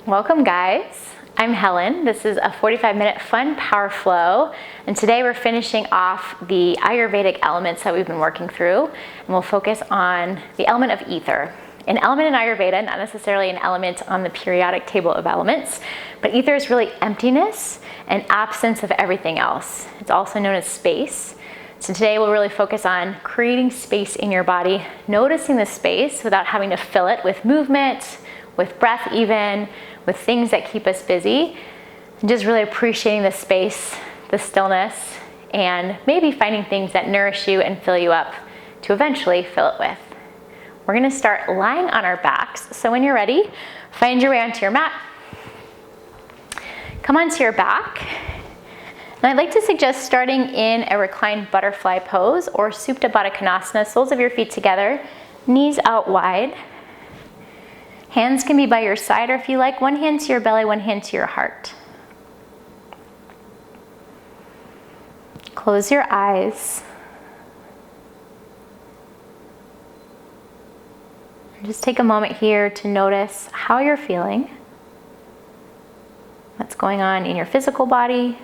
Welcome, guys. I'm Helen. This is a 45-minute fun power flow, and today we're finishing off the Ayurvedic elements that we've been working through, and we'll focus on the element of ether. An element in Ayurveda, not necessarily an element on the periodic table of elements, but ether is really emptiness and absence of everything else. It's also known as space. So today we'll really focus on creating space in your body, noticing the space without having to fill it with movement, with breath even, with things that keep us busy, and just really appreciating the space, the stillness, and maybe finding things that nourish you and fill you up to eventually fill it with. We're gonna start lying on our backs. So when you're ready, find your way onto your mat. Come onto your back. And I'd like to suggest starting in a reclined butterfly pose or Supta Baddha Konasana, soles of your feet together, knees out wide. Hands can be by your side, or if you like, one hand to your belly, one hand to your heart. Close your eyes. And just take a moment here to notice how you're feeling, what's going on in your physical body,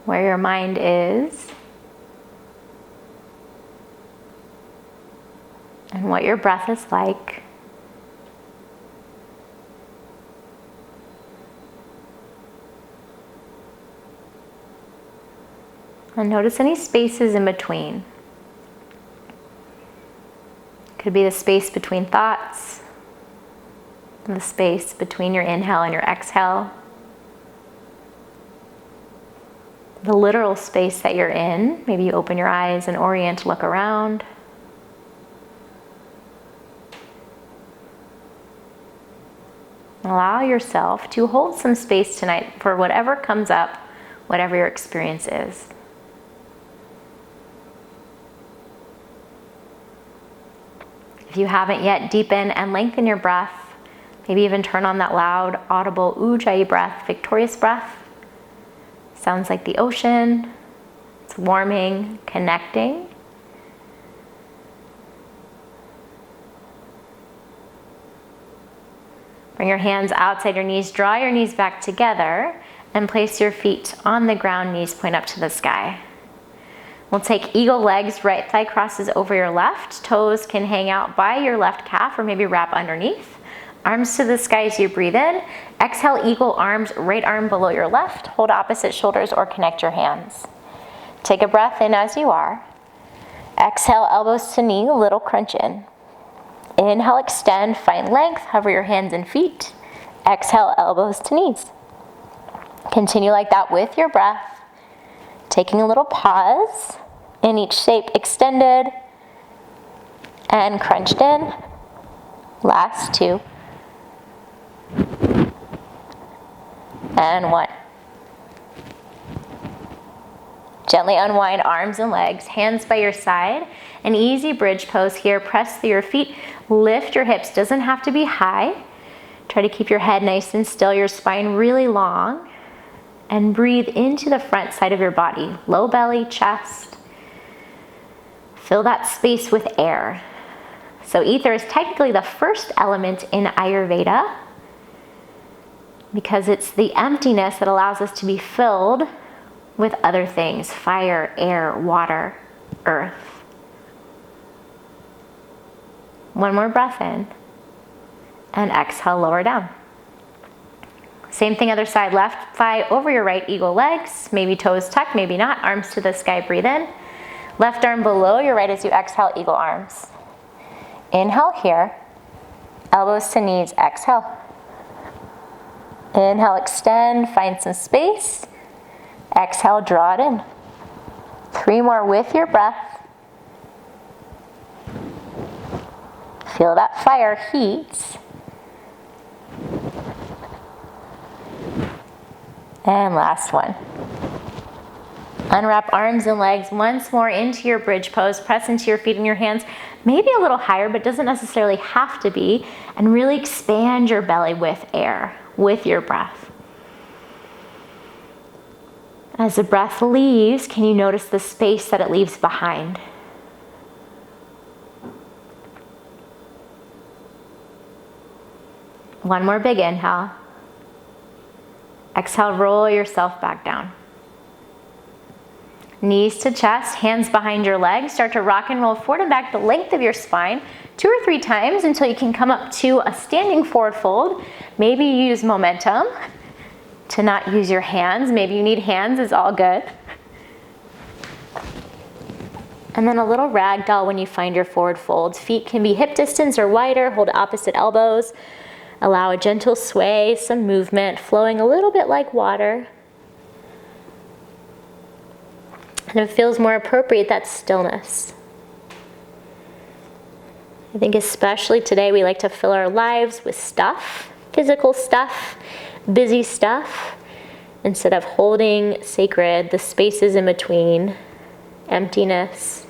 where your mind is, and what your breath is like. And notice any spaces in between. Could be the space between thoughts, the space between your inhale and your exhale, the literal space that you're in. Maybe you open your eyes and orient, look around. Allow yourself to hold some space tonight for whatever comes up, whatever your experience is. If you haven't yet, deepen and lengthen your breath. Maybe even turn on that loud, audible Ujjayi breath, victorious breath. Sounds like the ocean. It's warming, connecting. Bring your hands outside your knees, draw your knees back together, and place your feet on the ground, knees point up to the sky. We'll take eagle legs, right thigh crosses over your left, toes can hang out by your left calf or maybe wrap underneath. Arms to the sky as you breathe in. Exhale, eagle arms, right arm below your left. Hold opposite shoulders or connect your hands. Take a breath in as you are. Exhale, elbows to knee, little crunch in. Inhale, extend, find length, hover your hands and feet. Exhale, elbows to knees. Continue like that with your breath. Taking a little pause in each shape, extended and crunched in. Last two. And one. Gently unwind arms and legs, hands by your side. An easy bridge pose here. Press through your feet, lift your hips. Doesn't have to be high. Try to keep your head nice and still, your spine really long. And breathe into the front side of your body. Low belly, chest. Fill that space with air. So ether is technically the first element in Ayurveda because it's the emptiness that allows us to be filled with other things: fire, air, water, earth. One more breath in, and exhale, lower down. Same thing, other side, left thigh over your right, eagle legs, maybe toes tucked, maybe not, arms to the sky, breathe in. Left arm below your right as you exhale, eagle arms. Inhale here, elbows to knees, exhale. Inhale, extend, find some space. Exhale, draw it in. 3 more with your breath. Feel that fire heat. And last one. Unwrap arms and legs once more into your bridge pose. Press into your feet and your hands, maybe a little higher, but doesn't necessarily have to be. And really expand your belly with air, with your breath. As the breath leaves, can you notice the space that it leaves behind? One more big inhale. Exhale, roll yourself back down. Knees to chest, hands behind your legs. Start to rock and roll forward and back the length of your spine 2 or 3 times until you can come up to a standing forward fold. Maybe you use momentum to not use your hands. Maybe you need hands, it's all good. And then a little ragdoll when you find your forward fold. Feet can be hip distance or wider. Hold opposite elbows. Allow a gentle sway, some movement, flowing a little bit like water. And if it feels more appropriate, that's stillness. I think especially today we like to fill our lives with stuff, physical stuff, busy stuff, instead of holding sacred the spaces in between, emptiness.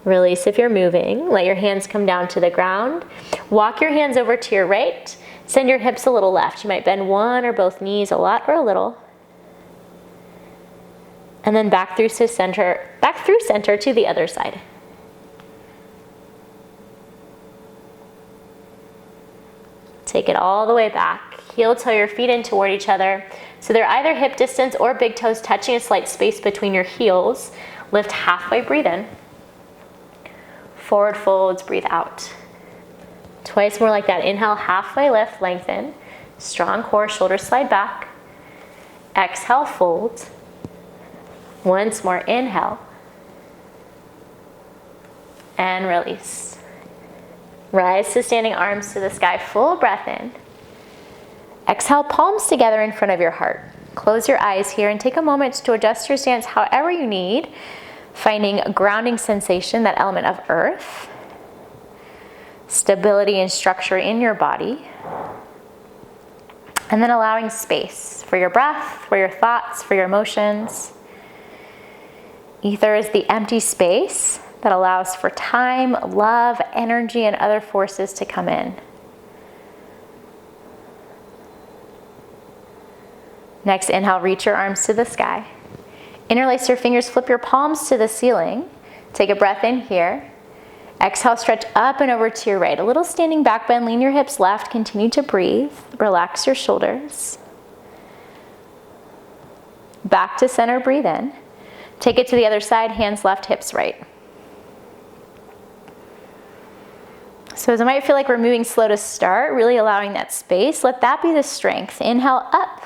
Release if you're moving. Let your hands come down to the ground. Walk your hands over to your right. Send your hips a little left. You might bend one or both knees a lot or a little. And then back through center to the other side. Take it all the way back. Heel toe your feet in toward each other. So they're either hip distance or big toes touching, a slight space between your heels. Lift halfway, breathe in. Forward folds, breathe out. Twice more like that. Inhale, halfway lift, lengthen. Strong core, shoulders slide back. Exhale, fold. Once more, inhale. And release. Rise to standing, arms to the sky, full breath in. Exhale, palms together in front of your heart. Close your eyes here and take a moment to adjust your stance however you need, finding a grounding sensation, that element of earth, stability and structure in your body, and then allowing space for your breath, for your thoughts, for your emotions. Ether is the empty space that allows for time, love, energy, and other forces to come in. Next, inhale, reach your arms to the sky. Interlace your fingers, flip your palms to the ceiling. Take a breath in here. Exhale, stretch up and over to your right. A little standing back bend, lean your hips left, continue to breathe. Relax your shoulders. Back to center, breathe in. Take it to the other side, hands left, hips right. So as it might feel like we're moving slow to start, really allowing that space, let that be the strength. Inhale, up.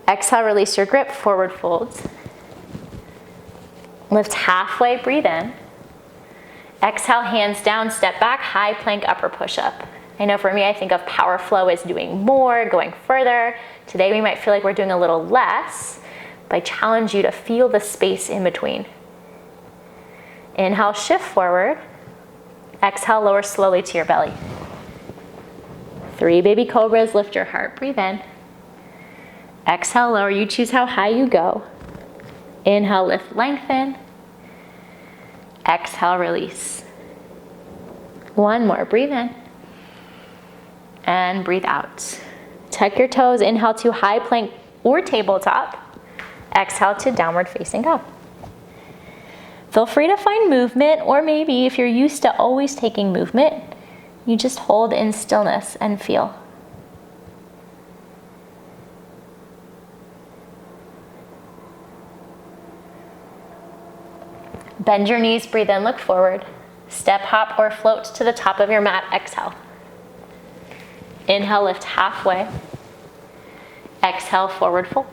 Exhale, release your grip, forward fold. Lift halfway, breathe in. Exhale, hands down, step back, high plank, upper push-up. I know for me, I think of power flow as doing more, going further. Today we might feel like we're doing a little less, but I challenge you to feel the space in between. Inhale, shift forward. Exhale, lower slowly to your belly. 3 baby cobras, lift your heart, breathe in. Exhale, lower, you choose how high you go. Inhale, lift, lengthen. Exhale, release. One more, breathe in. And breathe out. Tuck your toes, inhale to high plank or tabletop. Exhale to downward facing dog. Feel free to find movement, or maybe if you're used to always taking movement, you just hold in stillness and feel. Bend your knees, breathe in, look forward. Step, hop, or float to the top of your mat, exhale. Inhale, lift halfway. Exhale, forward fold.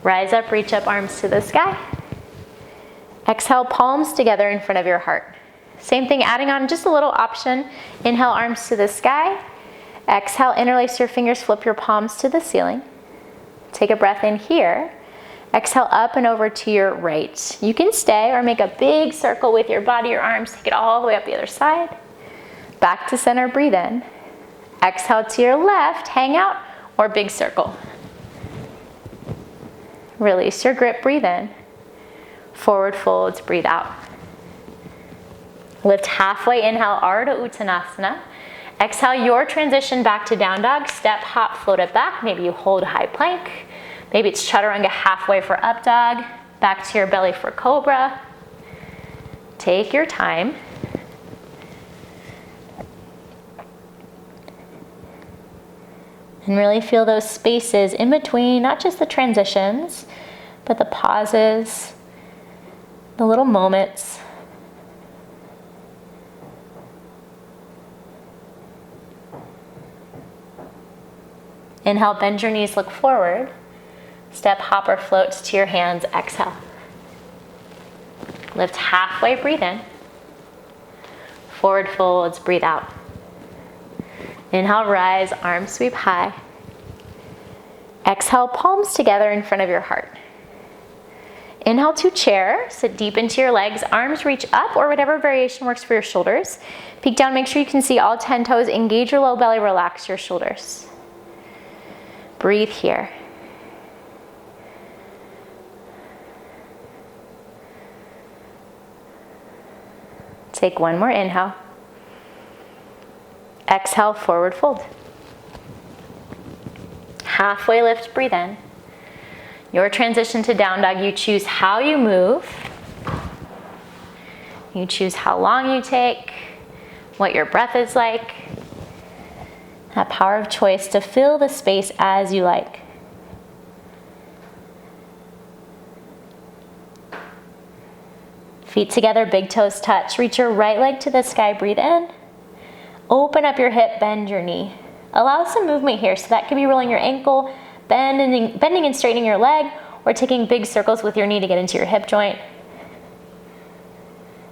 Rise up, reach up, arms to the sky. Exhale, palms together in front of your heart. Same thing, adding on just a little option. Inhale, arms to the sky. Exhale, interlace your fingers, flip your palms to the ceiling. Take a breath in here. Exhale, up and over to your right. You can stay or make a big circle with your body, your arms. Take it all the way up the other side. Back to center, breathe in. Exhale to your left, hang out, or big circle. Release your grip, breathe in. Forward folds, breathe out. Lift halfway, inhale, Ardha Uttanasana. Exhale, your transition back to down dog. Step, hop, float it back. Maybe you hold high plank. Maybe it's chaturanga halfway for up dog. Back to your belly for cobra. Take your time. And really feel those spaces in between, not just the transitions, but the pauses, the little moments. Inhale, bend your knees, look forward. Step, hop, or float to your hands. Exhale. Lift halfway, breathe in. Forward folds, breathe out. Inhale, rise, arms sweep high. Exhale, palms together in front of your heart. Inhale to chair, sit deep into your legs, arms reach up or whatever variation works for your shoulders. Peek down, make sure you can see all 10 toes, engage your low belly, relax your shoulders. Breathe here. Take one more inhale. Exhale, forward fold. Halfway lift, breathe in. Your transition to down dog, you choose how you move. You choose how long you take, what your breath is like. That power of choice to fill the space as you like. Feet together, big toes touch. Reach your right leg to the sky, breathe in. Open up your hip, bend your knee. Allow some movement here, so that could be rolling your ankle, bending and straightening your leg, or taking big circles with your knee to get into your hip joint.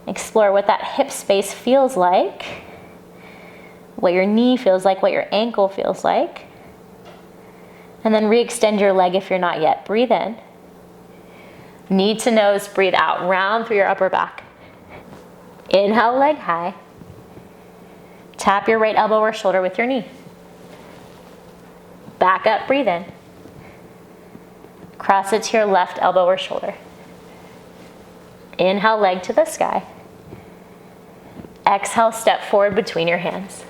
Explore what that hip space feels like, what your knee feels like, what your ankle feels like. And then re-extend your leg if you're not yet. Breathe in. Knee to nose, breathe out. Round through your upper back. Inhale, leg high. Tap your right elbow or shoulder with your knee. Back up, breathe in. Cross it to your left elbow or shoulder. Inhale, leg to the sky. Exhale, step forward between your hands.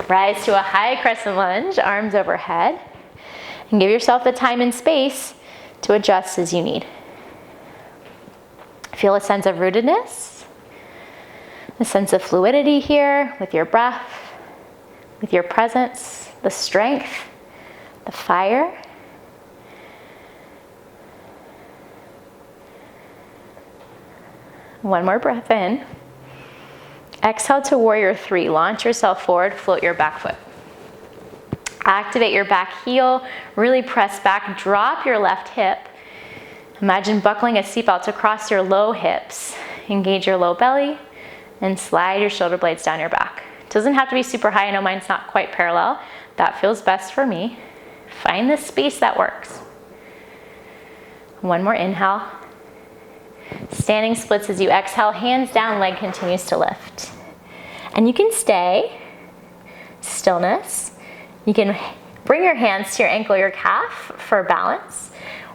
Rise to a high crescent lunge, arms overhead. And give yourself the time and space to adjust as you need. Feel a sense of rootedness, a sense of fluidity here with your breath, with your presence, the strength, the fire. One more breath in. Exhale to warrior three. Launch yourself forward, float your back foot. Activate your back heel, really press back, drop your left hip. Imagine buckling a seatbelt across your low hips. Engage your low belly and slide your shoulder blades down your back. It doesn't have to be super high. I know mine's not quite parallel. That feels best for me. Find the space that works. One more inhale. Standing splits as you exhale, hands down, leg continues to lift. And you can stay, stillness. You can bring your hands to your ankle, your calf for balance.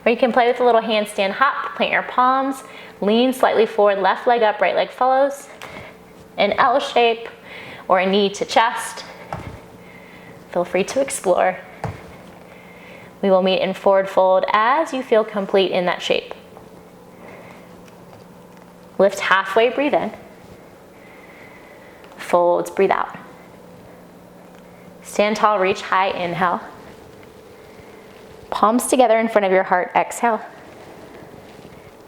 Or you can play with a little handstand hop, plant your palms, lean slightly forward, left leg up, right leg follows. An L shape or a knee to chest. Feel free to explore. We will meet in forward fold as you feel complete in that shape. Lift halfway, breathe in. Folds, breathe out. Stand tall, reach high, inhale. Palms together in front of your heart, exhale.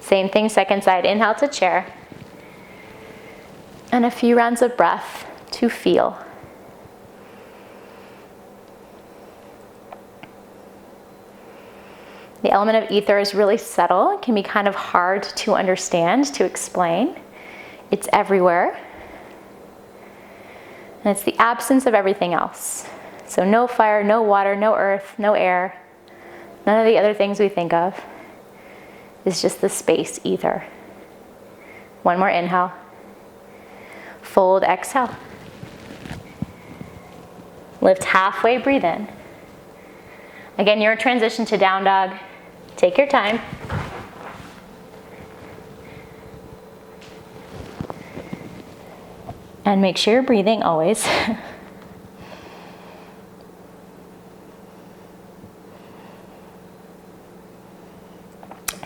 Same thing, second side, inhale to chair. And a few rounds of breath to feel. The element of ether is really subtle. It can be kind of hard to understand, to explain. It's everywhere. And it's the absence of everything else. So no fire, no water, no earth, no air. None of the other things we think of. It's just the space, ether. One more inhale. Fold, exhale. Lift halfway, breathe in. Again, your transition to down dog. Take your time. And make sure you're breathing always.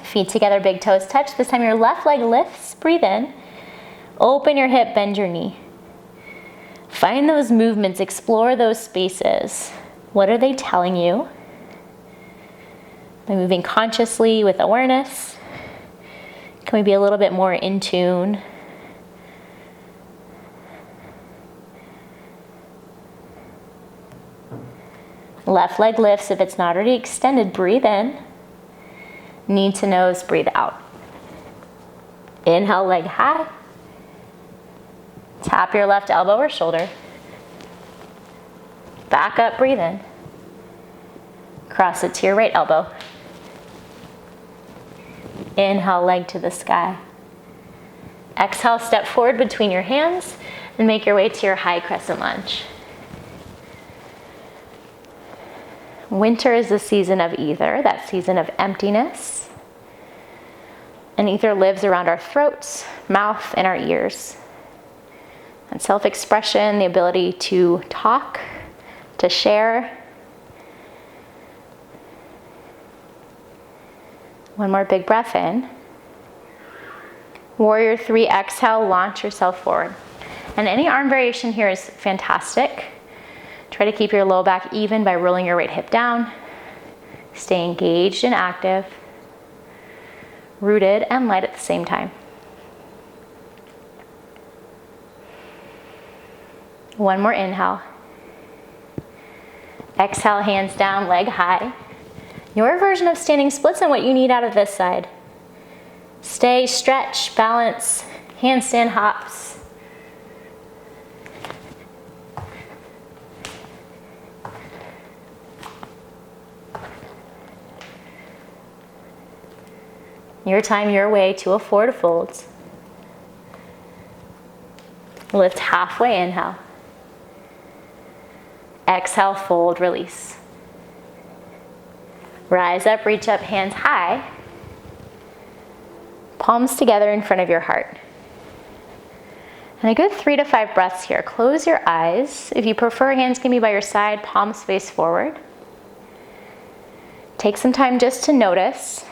Feet together, big toes touch. This time your left leg lifts, breathe in. Open your hip, bend your knee. Find those movements, explore those spaces What are they telling you? By moving consciously with awareness, can we be a little bit more in tune? Left leg lifts. If it's not already extended, breathe in. Knee to nose, breathe out. Inhale, leg high. Tap your left elbow or shoulder. Back up, breathe in. Cross it to your right elbow. Inhale, leg to the sky. Exhale, step forward between your hands and make your way to your high crescent lunge. Winter is the season of ether, that season of emptiness. And ether lives around our throats, mouth, and our ears. And self-expression, the ability to talk, to share. One more big breath in. Warrior 3, exhale, launch yourself forward. And any arm variation here is fantastic. Try to keep your low back even by rolling your right hip down. Stay engaged and active, rooted and light at the same time. One more inhale. Exhale, hands down, leg high. Your version of standing splits and what you need out of this side. Stay, stretch, balance, handstand hops. Your time, your way to a forward fold. Lift halfway, inhale. Exhale, fold, release. Rise up, reach up, hands high. Palms together in front of your heart. And a good 3 to 5 breaths here. Close your eyes. If you prefer, hands can be by your side, palms face forward. Take some time just to notice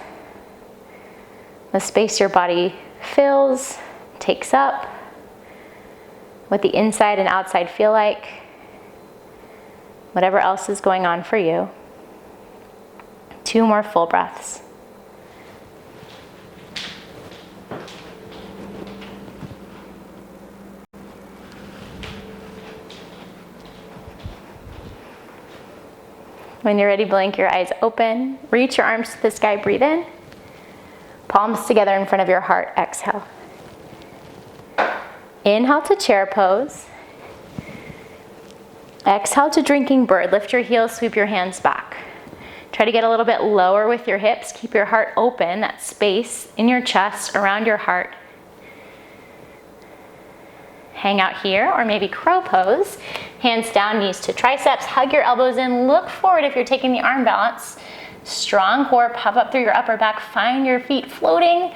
the space your body fills, takes up, what the inside and outside feel like, whatever else is going on for you. 2 more full breaths. When you're ready, blink your eyes open. Reach your arms to the sky, breathe in. Palms together in front of your heart, exhale. Inhale to chair pose. Exhale to drinking bird. Lift your heels, sweep your hands back. Try to get a little bit lower with your hips. Keep your heart open, that space in your chest, around your heart. Hang out here, or maybe crow pose. Hands down, knees to triceps. Hug your elbows in. Look forward if you're taking the arm balance. Strong core, puff up through your upper back. Find your feet floating.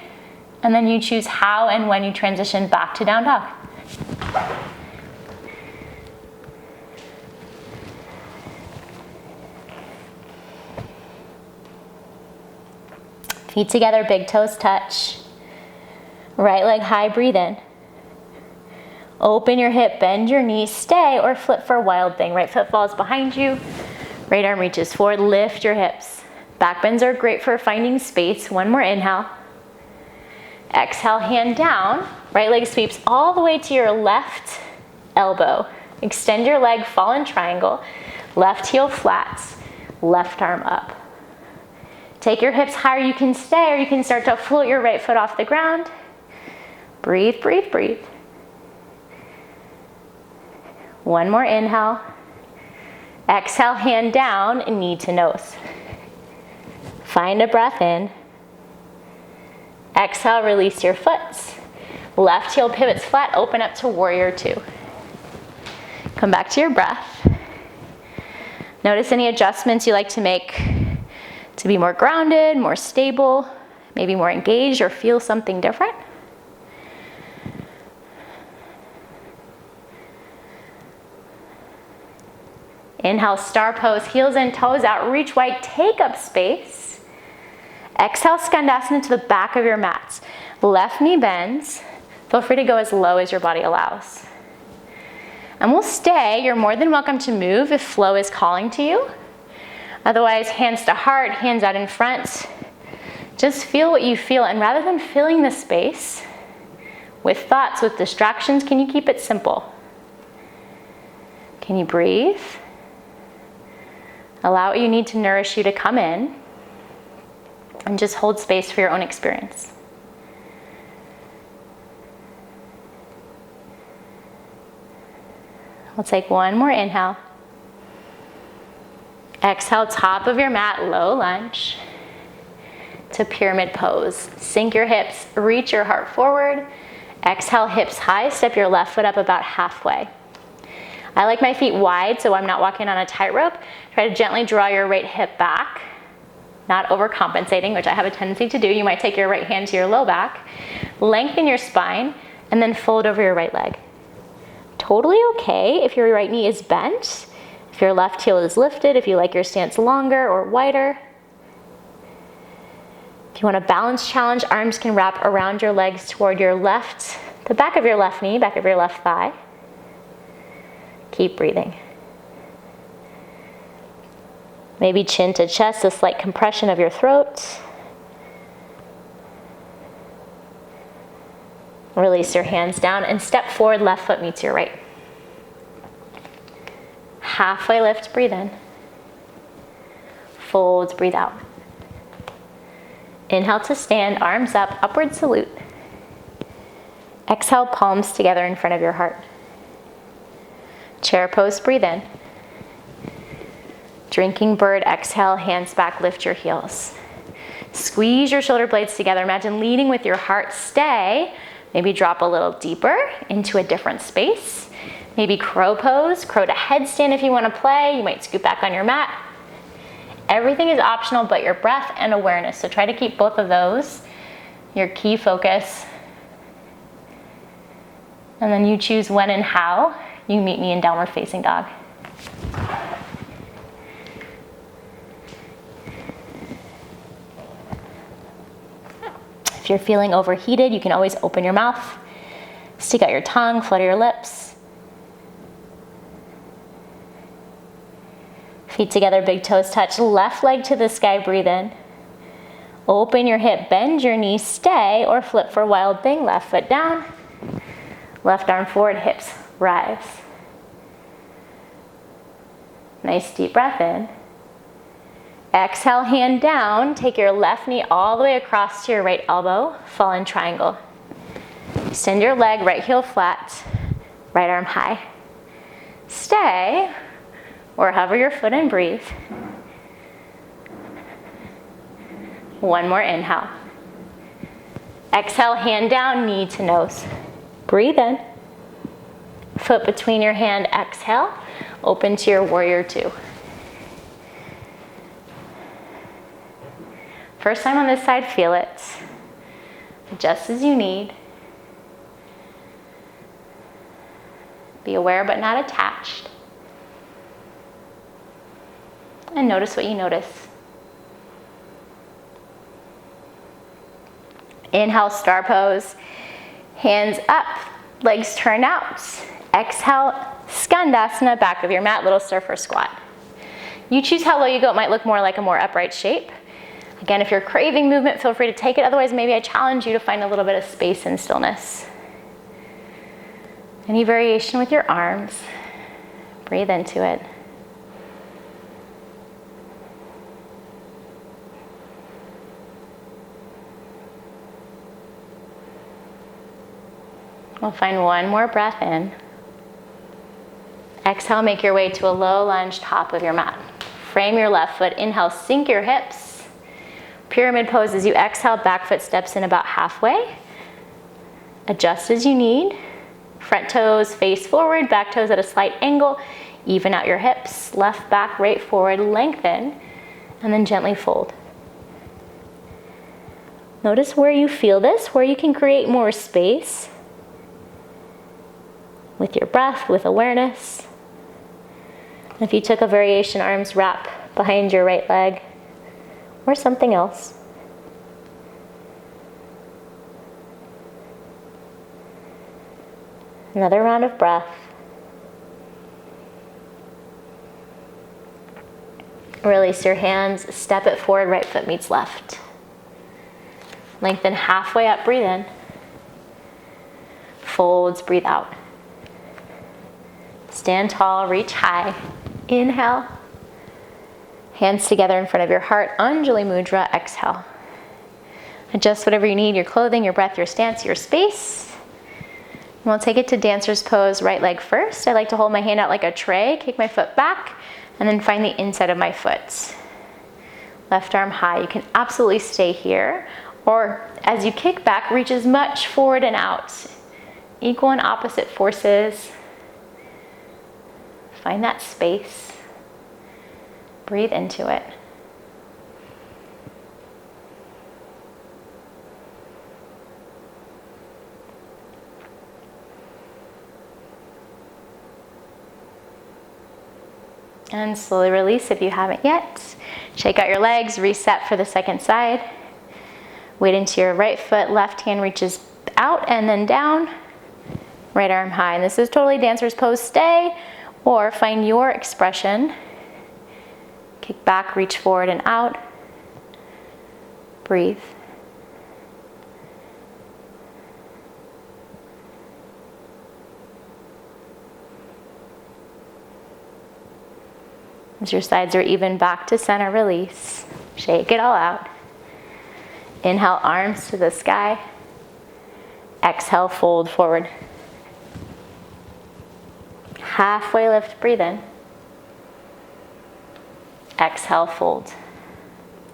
And then you choose how and when you transition back to down dog. Feet together, big toes touch. Right leg high, breathe in. Open your hip, bend your knees, stay, or flip for a wild thing. Right foot falls behind you. Right arm reaches forward, lift your hips. Back bends are great for finding space. One more inhale. Exhale, hand down. Right leg sweeps all the way to your left elbow. Extend your leg, fall in triangle. Left heel flats, left arm up. Take your hips higher, you can stay, or you can start to float your right foot off the ground. Breathe, breathe, breathe. One more inhale. Exhale, hand down, and knee to nose. Find a breath in. Exhale, release your foot. Left heel pivots flat, open up to warrior 2. Come back to your breath. Notice any adjustments you like to make to be more grounded, more stable, maybe more engaged, or feel something different. Inhale, star pose, heels in, toes out, reach wide, take up space. Exhale, skandasana to the back of your mats. Left knee bends. Feel free to go as low as your body allows. And we'll stay. You're more than welcome to move if flow is calling to you. Otherwise, hands to heart, hands out in front. Just feel what you feel, and rather than filling the space with thoughts, with distractions, can you keep it simple? Can you breathe? Allow what you need to nourish you to come in, and just hold space for your own experience. We'll take one more inhale. Exhale, top of your mat, low lunge to pyramid pose. Sink your hips, reach your heart forward. Exhale, hips high, step your left foot up about halfway. I like my feet wide, so I'm not walking on a tightrope. Try to gently draw your right hip back, not overcompensating, which I have a tendency to do. You might take your right hand to your low back, lengthen your spine, and then fold over your right leg. Totally okay if your right knee is bent, if your left heel is lifted, if you like your stance longer or wider. If you want a balance challenge, arms can wrap around your legs toward your left, the back of your left knee, back of your left thigh. Keep breathing. Maybe chin to chest, a slight compression of your throat. Release your hands down and step forward, left foot meets your right. Halfway lift, breathe in. Folds, breathe out. Inhale to stand, arms up, upward salute. Exhale, palms together in front of your heart. Chair pose, breathe in. Drinking bird, exhale, hands back, lift your heels. Squeeze your shoulder blades together. Imagine leading with your heart. Stay. Maybe drop a little deeper into a different space. Maybe crow pose, crow to headstand if you want to play. You might scoot back on your mat. Everything is optional but your breath and awareness. So try to keep both of those your key focus. And then you choose when and how you meet me in downward facing dog. If you're feeling overheated, you can always open your mouth, stick out your tongue, flutter your lips. Feet together, big toes touch, left leg to the sky, breathe in. Open your hip, bend your knee, stay, or flip for wild thing, left foot down, left arm forward, hips rise. Nice deep breath in. Exhale, hand down, take your left knee all the way across to your right elbow, fall in triangle. Extend your leg, right heel flat, right arm high. Stay, or hover your foot and breathe. One more inhale. Exhale, hand down, knee to nose. Breathe in. Foot between your hand, exhale, open to your warrior two. First time on this side, feel it. Adjust as you need. Be aware but not attached. And notice what you notice. Inhale, star pose. Hands up, legs turn out. Exhale, skandasana, back of your mat, little surfer squat. You choose how low you go. It might look more like a more upright shape. Again, if you're craving movement, feel free to take it. Otherwise, maybe I challenge you to find a little bit of space and stillness. Any variation with your arms, breathe into it. We'll find one more breath in. Exhale, make your way to a low lunge, top of your mat. Frame your left foot. Inhale, sink your hips. Pyramid pose as you exhale, back foot steps in about halfway. Adjust as you need. Front toes face forward, back toes at a slight angle. Even out your hips, left back, right forward, lengthen, and then gently fold. Notice where you feel this, where you can create more space with your breath, with awareness. If you took a variation, arms wrap behind your right leg, or something else. Another round of breath. Release your hands, step it forward, right foot meets left. Lengthen halfway up, breathe in. Folds, breathe out. Stand tall, reach high. Inhale. Hands together in front of your heart, Anjali Mudra, exhale. Adjust whatever you need, your clothing, your breath, your stance, your space. And we'll take it to dancer's pose, right leg first. I like to hold my hand out like a tray, kick my foot back, and then find the inside of my foot. Left arm high, you can absolutely stay here, or as you kick back, reach as much forward and out. Equal and opposite forces. Find that space. Breathe into it. And slowly release if you haven't yet. Shake out your legs, reset for the second side. Weight into your right foot, left hand reaches out and then down. Right arm high. And this is totally dancer's pose, stay, or find your expression. Kick back, reach forward and out. Breathe. As your sides are even, back to center, release. Shake it all out. Inhale, arms to the sky. Exhale, fold forward. Halfway lift, breathe in. Exhale, fold.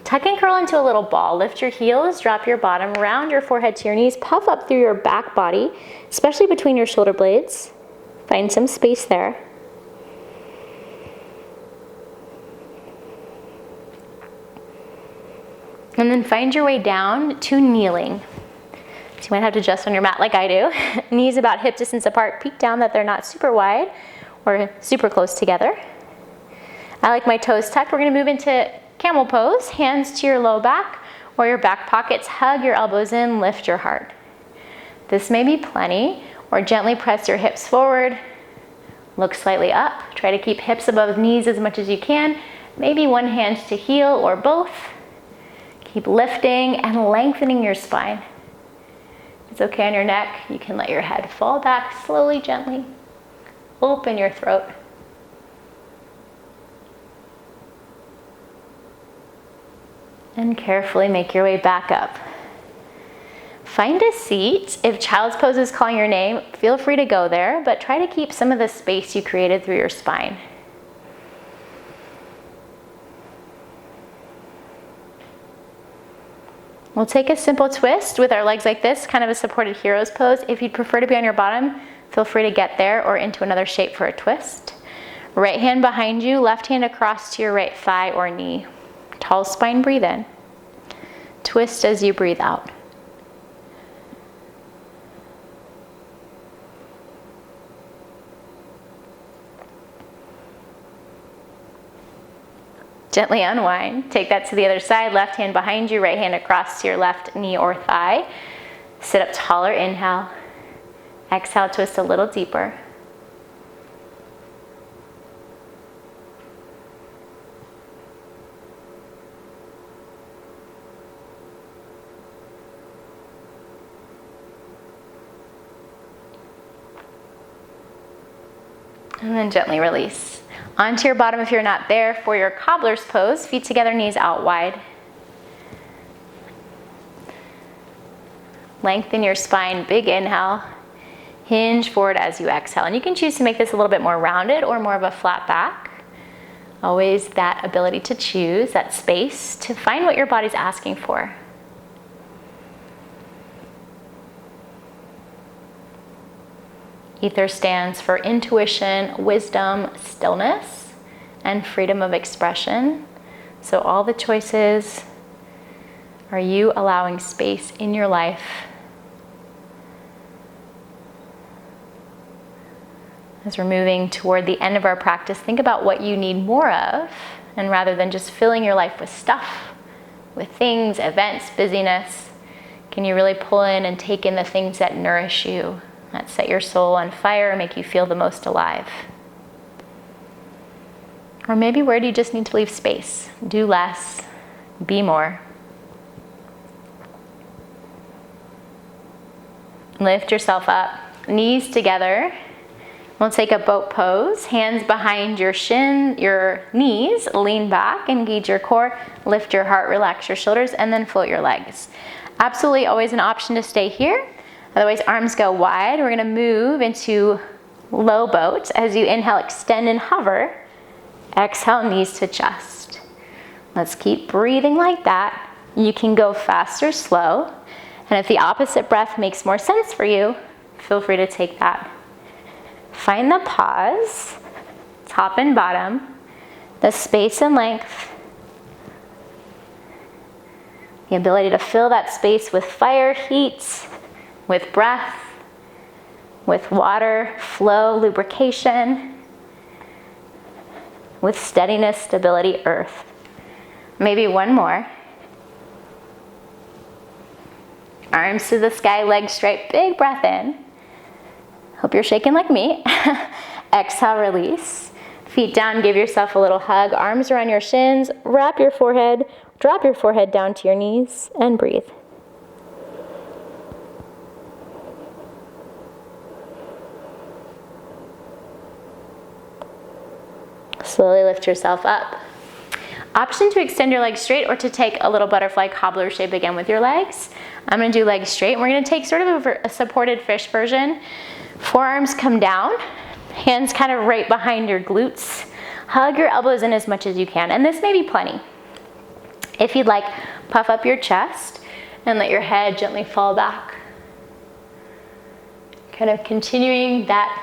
Tuck and curl into a little ball. Lift your heels, drop your bottom, round your forehead to your knees, puff up through your back body, especially between your shoulder blades. Find some space there. And then find your way down to kneeling. So you might have to adjust on your mat like I do. Knees about hip distance apart, peek down that they're not super wide or super close together. I like my toes tucked. We're gonna move into camel pose. Hands to your low back or your back pockets. Hug your elbows in, lift your heart. This may be plenty, or gently press your hips forward. Look slightly up. Try to keep hips above knees as much as you can. Maybe one hand to heel or both. Keep lifting and lengthening your spine. If it's okay on your neck, you can let your head fall back slowly, gently. Open your throat. And carefully make your way back up. Find a seat. If child's pose is calling your name, feel free to go there, but try to keep some of the space you created through your spine. We'll take a simple twist with our legs like this, kind of a supported hero's pose. If you'd prefer to be on your bottom, feel free to get there or into another shape for a twist. Right hand behind you, left hand across to your right thigh or knee. Tall spine, breathe in. Twist as you breathe out. Gently unwind. Take that to the other side. Left hand behind you, right hand across to your left knee or thigh. Sit up taller, inhale. Exhale, twist a little deeper. And then gently release. Onto your bottom if you're not there for your cobbler's pose. Feet together, knees out wide. Lengthen your spine, big inhale. Hinge forward as you exhale. And you can choose to make this a little bit more rounded or more of a flat back. Always that ability to choose, that space to find what your body's asking for. Ether stands for intuition, wisdom, stillness, and freedom of expression. So all the choices are you allowing space in your life as we're moving toward the end of our practice. Think about what you need more of, and rather than just filling your life with stuff, with things, events, busyness, can you really pull in and take in the things that nourish you, that set your soul on fire and make you feel the most alive? Or maybe where do you just need to leave space? Do less, be more. Lift yourself up, knees together. We'll take a boat pose, hands behind your knees, lean back, engage your core, lift your heart, relax your shoulders, and then float your legs. Absolutely always an option to stay here. Otherwise, arms go wide. We're gonna move into low boat. As you inhale, extend and hover. Exhale, knees to chest. Let's keep breathing like that. You can go fast or slow. And if the opposite breath makes more sense for you, feel free to take that. Find the pause, top and bottom, the space and length, the ability to fill that space with fire, heat, with breath, with water, flow, lubrication, with steadiness, stability, earth. Maybe one more. Arms to the sky, legs straight, big breath in. Hope you're shaking like me. Exhale, release. Feet down, give yourself a little hug. Arms around your shins, wrap your forehead, drop your forehead down to your knees, and breathe. Slowly lift yourself up. Option to extend your legs straight or to take a little butterfly cobbler shape again with your legs. I'm gonna do legs straight. We're gonna take sort of a supported fish version. Forearms come down, hands kind of right behind your glutes. Hug your elbows in as much as you can, and this may be plenty. If you'd like, puff up your chest and let your head gently fall back. Kind of continuing that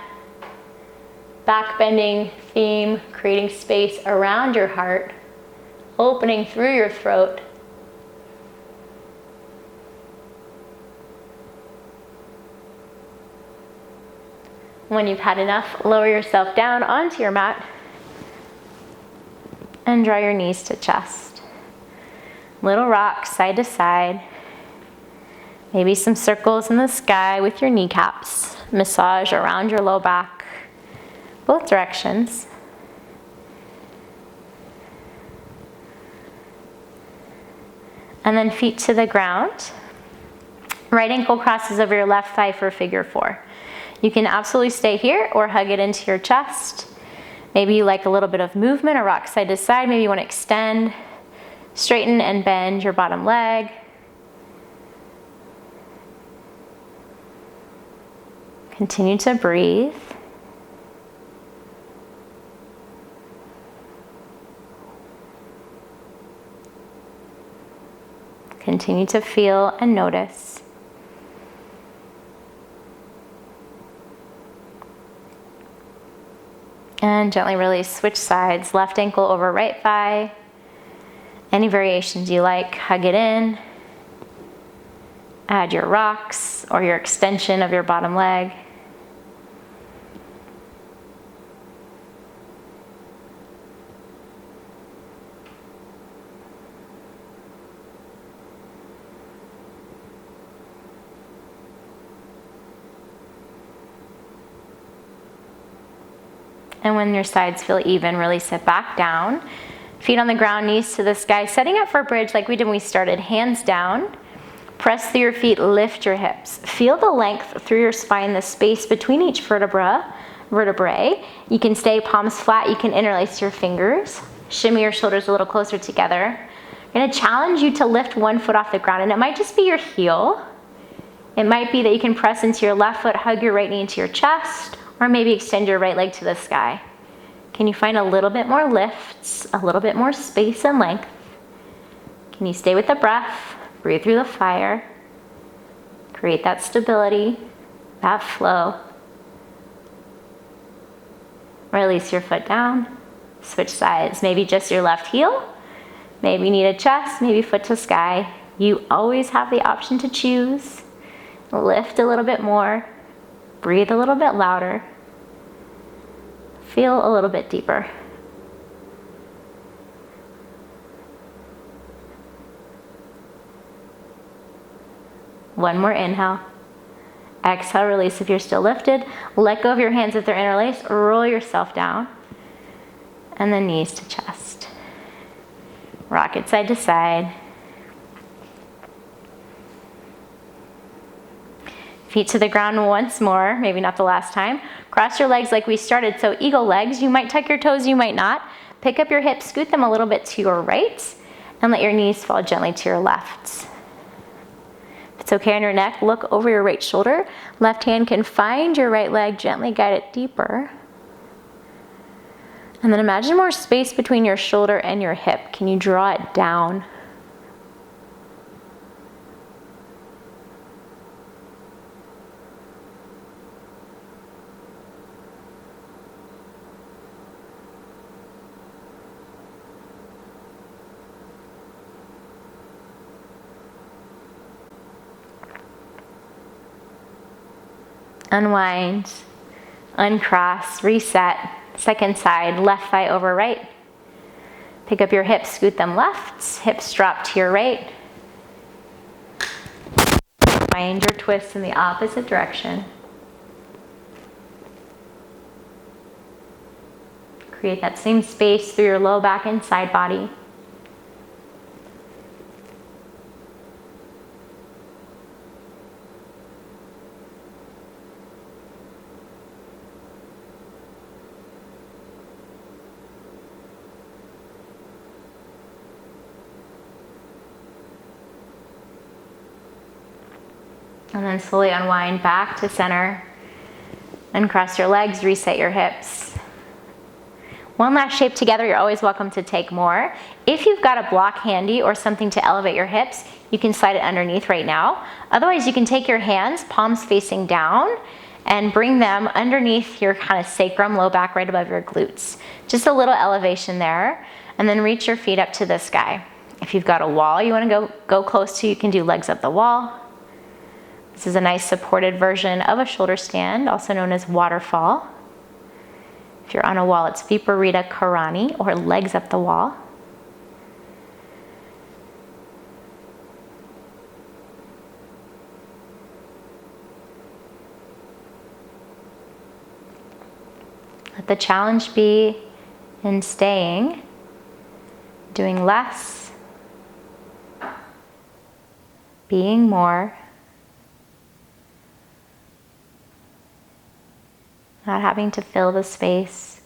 back bending theme, creating space around your heart, opening through your throat. When you've had enough, lower yourself down onto your mat and draw your knees to chest. Little rocks side to side. Maybe some circles in the sky with your kneecaps. Massage around your low back, both directions. And then feet to the ground. Right ankle crosses over your left thigh for figure 4. You can absolutely stay here or hug it into your chest. Maybe you like a little bit of movement or rock side to side. Maybe you want to extend, straighten and bend your bottom leg. Continue to breathe. Continue to feel and notice. And gently release, switch sides, left ankle over right thigh. Any variations you like, hug it in. Add your rocks or your extension of your bottom leg. And when your sides feel even, release it back down. Feet on the ground, knees to the sky. Setting up for a bridge like we did when we started. Hands down. Press through your feet, lift your hips. Feel the length through your spine, the space between each vertebrae. You can stay palms flat. You can interlace your fingers. Shimmy your shoulders a little closer together. I'm gonna challenge you to lift one foot off the ground, and it might just be your heel. It might be that you can press into your left foot, hug your right knee into your chest, or maybe extend your right leg to the sky. Can you find a little bit more lifts, a little bit more space and length? Can you stay with the breath, breathe through the fire, create that stability, that flow? Release your foot down, switch sides. Maybe just your left heel, maybe knee to chest, maybe foot to sky. You always have the option to choose. Lift a little bit more, breathe a little bit louder. Feel a little bit deeper. One more inhale. Exhale, release if you're still lifted. Let go of your hands if they're interlaced. Roll yourself down. And then knees to chest. Rock it side to side. Feet to the ground once more, maybe not the last time. Cross your legs like we started, so eagle legs. You might tuck your toes, you might not. Pick up your hips, scoot them a little bit to your right, and let your knees fall gently to your left. If it's okay on your neck, look over your right shoulder. Left hand can find your right leg, gently guide it deeper. And then imagine more space between your shoulder and your hip. Can you draw it down? Unwind, uncross, reset, second side, left thigh over right. Pick up your hips, scoot them left, hips drop to your right. Find your twist in the opposite direction. Create that same space through your low back and side body. And then slowly unwind back to center. Uncross your legs, reset your hips. One last shape together, you're always welcome to take more. If you've got a block handy or something to elevate your hips, you can slide it underneath right now. Otherwise, you can take your hands, palms facing down, and bring them underneath your kind of sacrum, low back, right above your glutes. Just a little elevation there. And then reach your feet up to the sky. If you've got a wall you want to go close to, you can do legs up the wall. This is a nice supported version of a shoulder stand, also known as waterfall. If you're on a wall, it's Viparita Karani, or legs up the wall. Let the challenge be in staying, doing less, being more, not having to fill the space.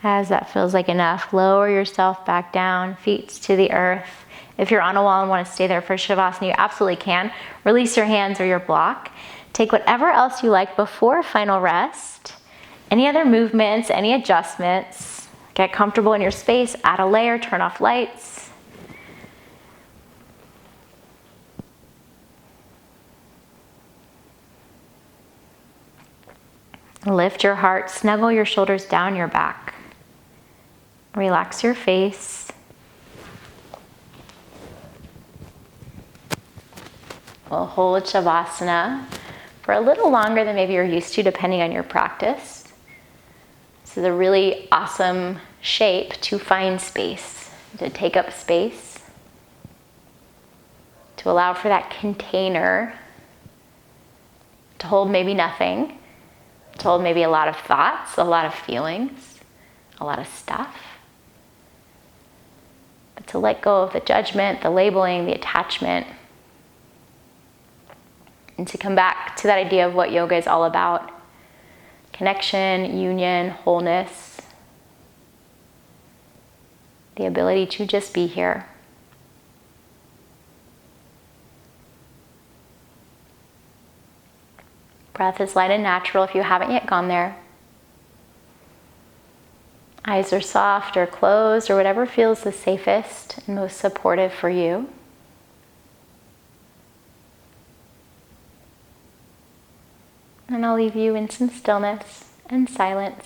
As that feels like enough, lower yourself back down, feet to the earth. If you're on a wall and want to stay there for Shavasana, you absolutely can. Release your hands or your block. Take whatever else you like before final rest. Any other movements, any adjustments. Get comfortable in your space, add a layer, turn off lights. Lift your heart, snuggle your shoulders down your back. Relax your face. We'll hold Shavasana for a little longer than maybe you're used to, depending on your practice. This is a really awesome shape to find space, to take up space, to allow for that container to hold maybe nothing, to hold maybe a lot of thoughts, a lot of feelings, a lot of stuff. But to let go of the judgment, the labeling, the attachment, and to come back to that idea of what yoga is all about. Connection, union, wholeness. The ability to just be here. Breath is light and natural if you haven't yet gone there. Eyes are soft or closed or whatever feels the safest and most supportive for you. And I'll leave you in some stillness and silence.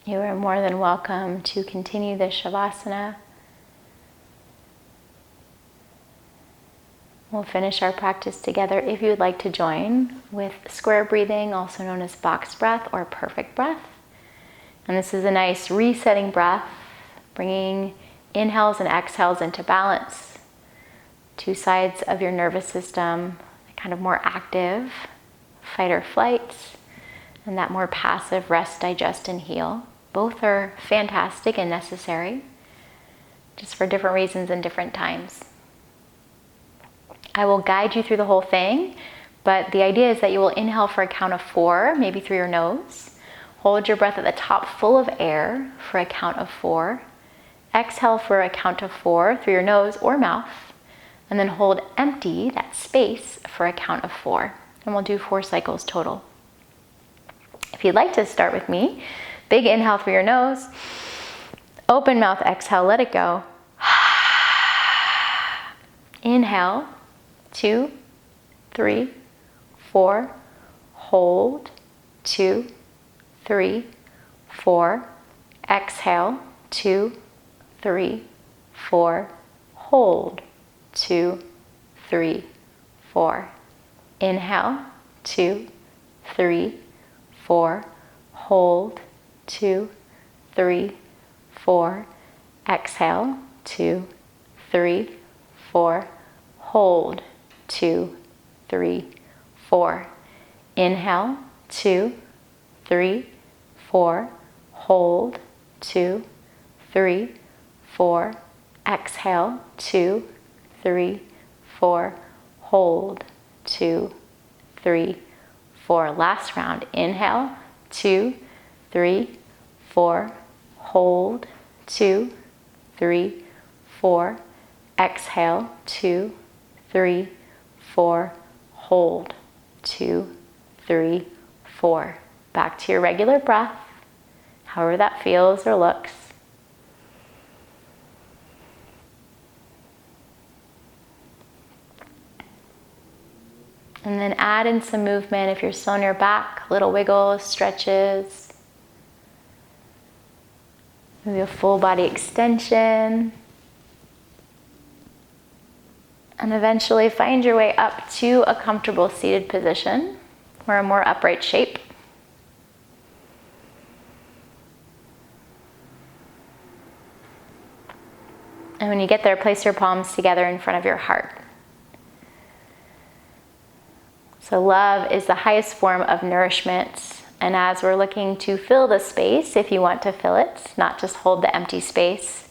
You are more than welcome to continue this Shavasana. We'll finish our practice together if you would like to join with square breathing, also known as box breath or perfect breath. And this is a nice resetting breath, bringing inhales and exhales into balance. Two sides of your nervous system, kind of more active, fight or flight, and that more passive rest, digest, and heal. Both are fantastic and necessary, just for different reasons and different times. I will guide you through the whole thing, but the idea is that you will inhale for a count of 4, maybe through your nose. Hold your breath at the top full of air for a count of 4. Exhale for a count of 4 through your nose or mouth. And then hold empty, that space, for a count of 4. And we'll do 4 cycles total. If you'd like to start with me, big inhale through your nose. Open mouth, exhale, let it go. Inhale. 2, 3, 4, hold, 2, 3, 4, exhale, 2, 3, 4, hold, 2, 3, 4, inhale, 2, 3, 4, hold, 2, 3, 4, exhale, 2, 3, 4, hold, 2, 3, 4. Inhale, 2, 3, 4. Hold, 2, 3, 4. Exhale, 2, 3, 4. Hold, 2, 3, 4. Last round. Inhale, 2, 3, 4. Hold, 2, 3, 4. Exhale, 2, 3, 4, hold, 2, 3, 4. Back to your regular breath, however that feels or looks. And then add in some movement if you're still on your back, little wiggles, stretches. Maybe a full body extension. And eventually find your way up to a comfortable seated position or a more upright shape. And when you get there, place your palms together in front of your heart. So love is the highest form of nourishment. And as we're looking to fill the space, if you want to fill it, not just hold the empty space,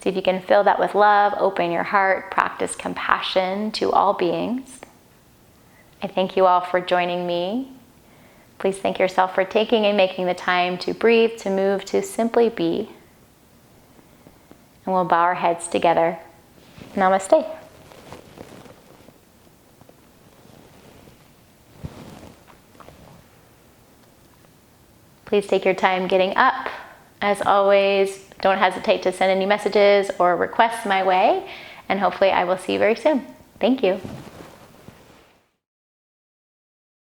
see if you can fill that with love, open your heart, practice compassion to all beings. I thank you all for joining me. Please thank yourself for taking and making the time to breathe, to move, to simply be. And we'll bow our heads together. Namaste. Please take your time getting up. As always, don't hesitate to send any messages or requests my way, and hopefully I will see you very soon. Thank you.